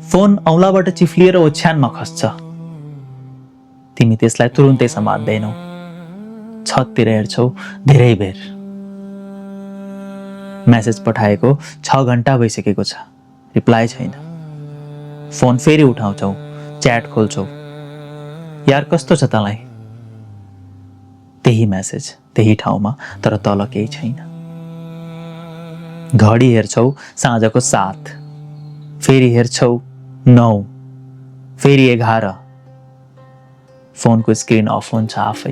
Phone औँलाबाट चिफ्लिएर ओछ्यानमा खस्छ। तिमी त्यसलाई तुरुन्तै समात्दैनौ। छततिर हेर्छौ धेरै बेर। मेसेज पठाएको 6 घण्टा भइसकेको छ, रिप्लाई छैन। फोन फेरि उठाउँछौ, च्याट खोल्छौ। यार कस्तो छ तँलाई? त्यही मेसेज, त्यही ठाउँमा, तर तल केही छैन। घडी हेर्छौ साँझको 7, फेरि हेर्छौ 9, फेरि 11। फोनको स्क्रिन अफ हुन्छ आफै।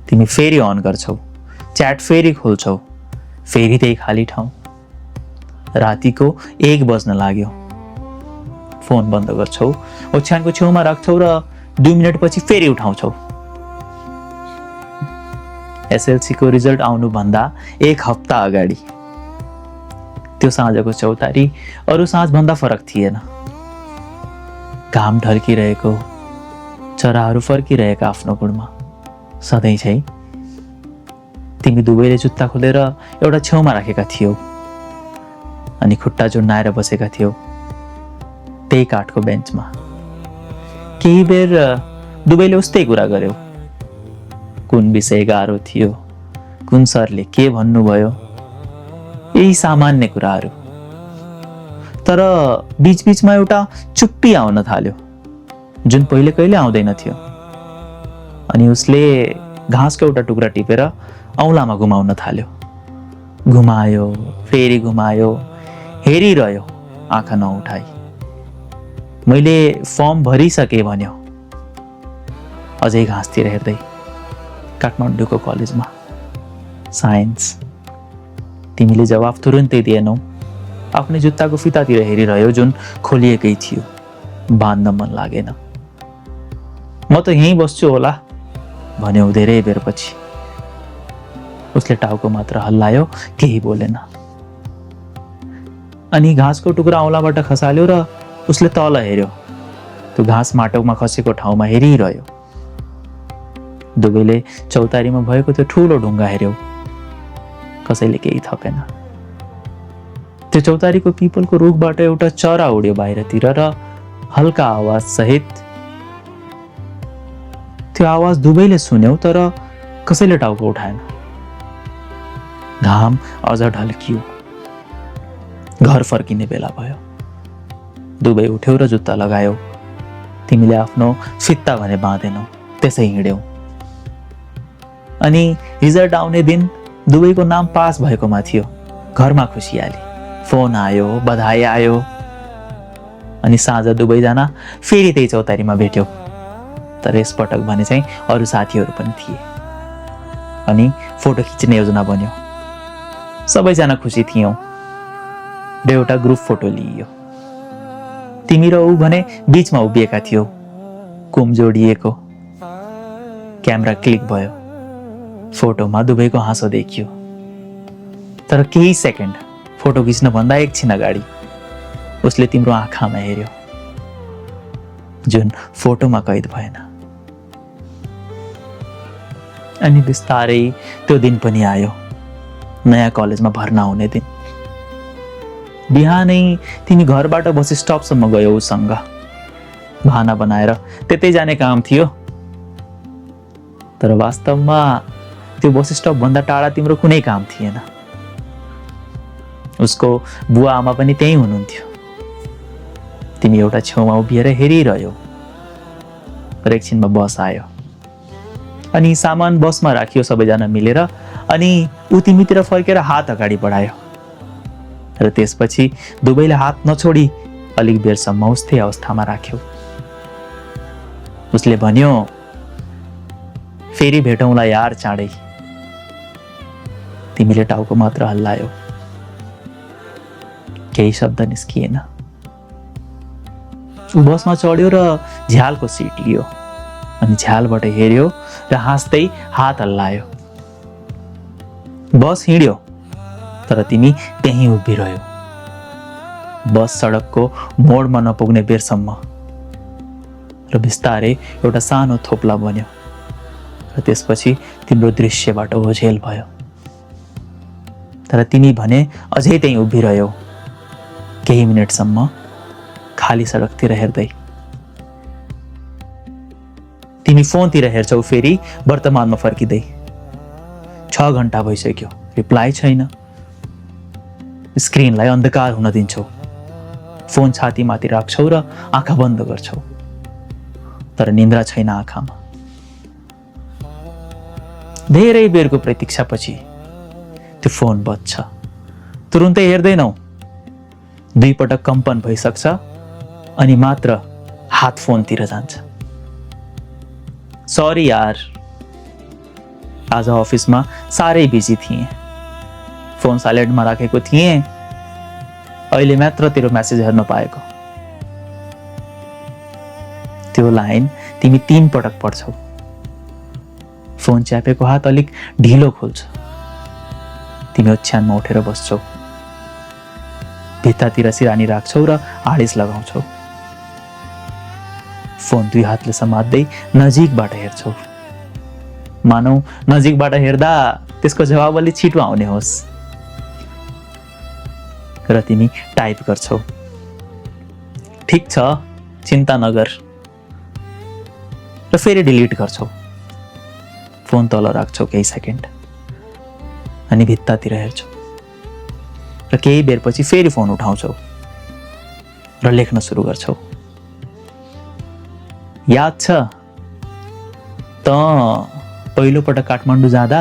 तिमी फेरि अन गर्छौ, च्याट फेरि खोल्छौ, फेरि त्यही खाली ठाउँ। रातिको 1 बज्न लाग्यो। फोन बन्द गर्छौ, ओछ्यानको छेउमा राख्छौ र 2 मिनेटपछि फेरि उठाउँछौ। एसएलसीको रिजल्ट आउनुभन्दा 1 हप्ता अगाडि। त्यो साँझको चौतारी अरू साँझभन्दा फरक थिएन। घाम ढल्किरहेको, चराहरू फर्किरहेका आफ्नो गुणमा। सधैँ छै। तिमी दुवैले जुत्ता खोलेर एउटा छेउमा राखेका थियौ अनि खुट्टा जोड्नाएर बसेका थियौ त्यही काठको बेन्चमा। केही बेर दुवैले उस्तै कुरा गर्यौ। कुन विषय गाह्रो थियो, कुन सरले के भन्नुभयो, यही सामान्य कुराहरू। तर बीचबीचमा एउटा चुप्पी आउन थाल्यो, जुन पहिले कहिले आउँदैन थियो। अनि उसले घाँसको एउटा टुक्रा टिपेर औँलामा घुमाउन थाल्यो। घुमायो, फेरि घुमायो, हेरिरह्यो आँखा नउठाई। मैले फर्म भरिसके भन्यो, अझै घाँसतिर हेर्दै। काठमाडौँको कलेजमा साइन्स। तिमीले जवाफ तुरुन्तै दिएनौ। आफ्नै जुत्ताको फितातिर हेरिरह्यो जुन खोलिएकै थियो। बाँध्न मन लागेन। म त यहीँ बस्छु होला भन्यो धेरै बेरपछि। उसले टाउको मात्र हल्लायो, केही बोलेन। अनि घाँसको टुक्रा औँलाबाट खसाल्यो र उसले तल हेर्यो। त्यो घाँस माटोमा खसेको ठाउँमा हेरिरह्यो। दुवैले चौतारीमा भएको त्यो ठुलो ढुङ्गा हेर्यौ। कसैले केही थपेन। त्यो चौतारीको पिपलको रुखबाट एउटा चरा उड्यो बाहिरतिर र हल्का आवाज सहित। त्यो आवाज दुवैले सुन्यौ, तर कसैले टाउको उठाएन। घाम अझ ढल्कियो। घर फर्किने बेला भयो। दुवै उठ्यौ र जुत्ता लगायौ। तिमीले आफ्नो फित्ता भने बाँधेनौ, त्यसै हिँड्यौ। अनि रिजल्ट आउने दिन दुवैको नाम पास भएकोमा थियो। घरमा खुसियाली। फोन आयो, बधाई आयो। अनि साँझ दुवैजना फेरि त्यही चौतारीमा भेट्यौ। तर यसपटक भने चाहिँ अरू साथीहरू पनि थिए। अनि फोटो खिच्ने योजना बन्यो। सबैजना खुसी थियौँ र एउटा ग्रुप फोटो लिइयो। तिमी र ऊ भने बीचमा उभिएका थियौ, कुम जोडिएको। क्यामेरा क्लिक भयो। फोटोमा दुवैको हाँसो देखियो। तर केही सेकेन्ड फोटो खिच्न भन्दा एकछिन अगाडि उसले तिम्रो आँखामा हेर्यो, जुन फोटोमा कैद भएन। अनि बिस्तारै त्यो दिन पनि आयो, नयाँ कलेजमा भर्ना हुने दिन। बिहानै तिमी घरबाट बस स्टपसम्म गयौ उसँग। बहाना बनाएर त्यतै जाने काम थियो। तर वास्तवमा त्यो बस स्टप भन्दा टाढा तिम्रो कुनै काम थिएन। उसको बुवा आमा पनि त्यही हुनुहुन्थ्यो। तिमी एउटा छेउमा उभिएर हेरिरह्यौ। र एकछिनमा बस आयो। अनि सामान बसमा राखियो सबैजना मिलेर। अनि ऊ तिमीतिर फर्केर हात अगाडि बढायो। र त्यसपछि दुवैले हात नछोडी अलिक बेरसम्म उस्तै अवस्थामा राख्यौ। उसले भन्यो, फेरि भेटौँला यार चाँडै। तिमीले टाउको मात्र हल्लायो। केही शब्द निस्किएन। ऊ बसमा चढ्यो र झ्यालको सिट लियो। अनि झ्यालबाट हेर्यो र हाँस्दै हात हल्लायो। बस हिँड्यो, तर तिमी त्यहीँ उभिरह्यौ। बस सडकको मोडमा नपुग्ने बेरसम्म। र बिस्तारै एउटा सानो थोप्ला बन्यो। र त्यसपछि तिम्रो दृश्यबाट ओझेल भयो। तर तिमी भने अझै त्यहीँ उभिरह्यौ। केही मिनटसम्म खाली सडकतिर हेर्दै। तिमी फोनतिर हेर्छौ फेरि वर्तमानमा फर्किँदै। 6 घण्टा भइसक्यो, रिप्लाई छैन। स्क्रिनलाई अन्धकार हुन दिन्छौ, फोन छातीमाथि राख्छौ र आँखा बन्द गर्छौ, तर निन्द्रा छैन आँखामा। धेरै बेरको प्रतीक्षापछि त्यो फोन बज्छ। तुरुन्तै हेर्दैनौ, 2 पटक कम्पन भइसक्छ अनि मात्र हात फोनतिर जान्छ। सरी यार, आज अफिसमा साह्रै बिजी थिएँ, फोन साइलेन्टमा राखेको थिएँ, अहिले मात्र तेरो मेसेज हेर्न पाएको। त्यो लाइन तिमी 3 पटक पढ्छौ। फोन च्यापेको हात अलिक ढिलो खोल्छ। तिमी ओछ्यानमा उठेर बस्छौ, भित्तातिर सिरानी राख्छौ र आडिस लगाउँछौ। फोन 2 हातले समात्दै नजिकबाट हेर्छौ, मानौ नजिकबाट हेर्दा त्यसको जवाब अलि छिटो आउने होस्। र तिमी टाइप गर्छौ, ठिक छ, चिन्ता नगर, र फेरि डिलिट गर्छौ। फोन तल राख्छौ केही सेकेन्ड अनि भित्तातिर हेर्छौ र केही बेरपछि फेरि फोन उठाउँछौ र लेख्न सुरु गर्छौ। याद छ त पहिलो पटक काठमाडौँ जाँदा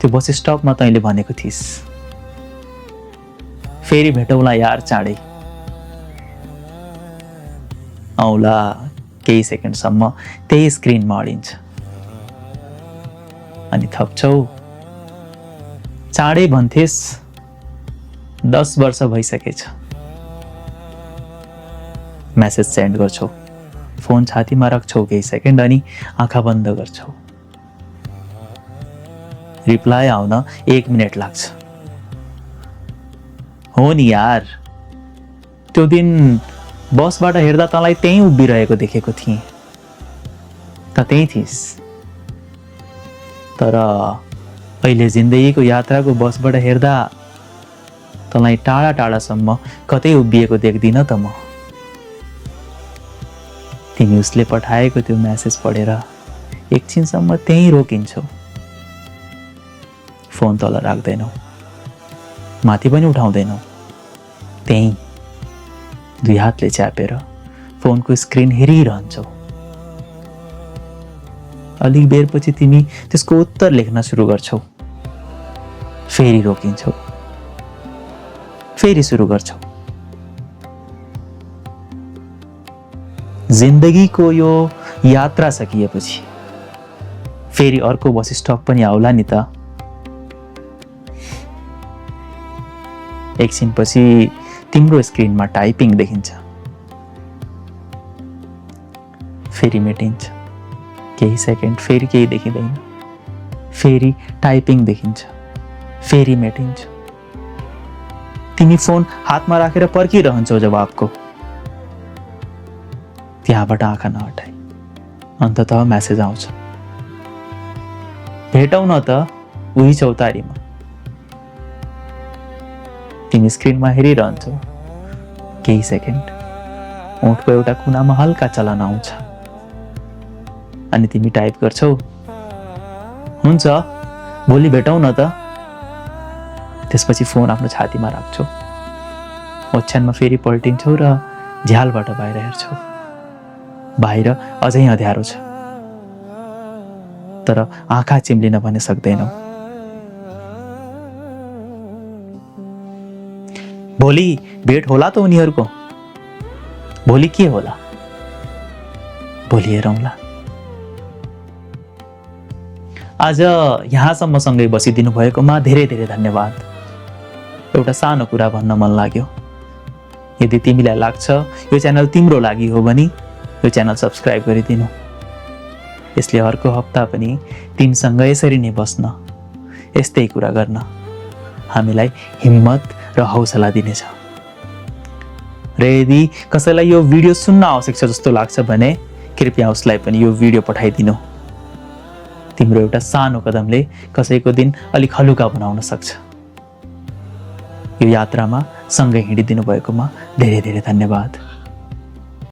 त्यो बस स्टपमा तैँले भनेको थिइस्, फेरि भेटौँला यार चाँडै। औला केही सेकेन्डसम्म त्यही स्क्रिनमा अडिन्छ अनि थप्छौ, चाँडै भन्थिस्, 10 वर्ष भइसकेछ। मेसेज सेन्ड गर्छौ, फोन छातीमा राख्छौ केही सेकेन्ड अनि आँखा बन्द गर्छौ। रिप्लाई आउन 1 मिनेट लाग्छ। हो नि यार, त्यो दिन बसबाट हेर्दा तँलाई त्यहीँ उभिरहेको देखेको थिएँ, त त्यहीँ थिइस्, तर अहिले जिन्दगीको यात्राको बसबाट हेर्दा तँलाई टाढा टाढासम्म कतै उभिएको देख्दिन त म। तिमी उसले पठाएको त्यो मेसेज पढेर एकछिनसम्म त्यहीँ रोकिन्छौ। फोन तल राख्दैनौ, माथि पनि उठाउँदैनौ, त्यहीँ 2 हातले च्यापेर फोनको स्क्रिन हेरिरहन्छौ। अलिक बेरपछि तिमी त्यसको उत्तर लेख्न सुरु गर्छौ, फेरि रोकिन्छौ, फेरि सुरु गर्छौ। जिन्दगीको यो यात्रा सकिएपछि फेरि अर्को बस स्टप पनि आउला नि त। एकछिनपछि तिम्रो स्क्रिनमा टाइपिङ देखिन्छ, फेरि मेटिन्छ, केही सेकेन्ड फेरि केही देखिँदैन, फेरि टाइपिङ देखिन्छ, फेरि मेटिन्छ। तिमी फोन हातमा राखेर पर्खिरहन्छौ जवाबको। त्यहाँबाट आँखा नहटाई अन्ततः मेसेज आउँछ, भेटौँ न त उही चौतारीमा। तिमी स्क्रिनमा हेरिरहन्छौ, केही सेकेन्ड ओठको एउटा कुनामा हल्का चलन आउँछ अनि तिमी टाइप गर्छौ, हुन्छ भोलि भेटौँ न त। त्यसपछि फोन आफ्नो छातीमा राख्छौ, ओछ्यानमा फेरि पल्टिन्छौ र झ्यालबाट बाहिर हेर्छौ। बाहिर अझै अँध्यारो छ, तर आँखा चिम्लिन भने सक्दैनौ। भोलि भेट होला त उनीहरूको? भोलि के होला? भोलि हेरौँला। आज यहाँसम्म सँगै बसिदिनु भएकोमा धेरै धेरै धन्यवाद। एउटा सानो कुरा भन्न मन लाग्यो। यदि तिमीलाई लाग्छ यो च्यानल तिम्रो लागि हो भने यो च्यानल सब्स्क्राइब गरिदिनु। यसले अर्को हप्ता पनि तिमीसँग यसरी नै बस्न, यस्तै कुरा गर्न हामीलाई हिम्मत र हौसला दिनेछ। र यदि कसैलाई यो भिडियो सुन्न आवश्यक छ जस्तो लाग्छ भने कृपया उसलाई पनि यो भिडियो पठाइदिनु। तिम्रो एउटा सानो कदमले कसैको दिन अलिक हलुका बनाउन सक्छ। यो यात्रामा सँगै हिँडिदिनु भएकोमा धेरै धेरै धन्यवाद।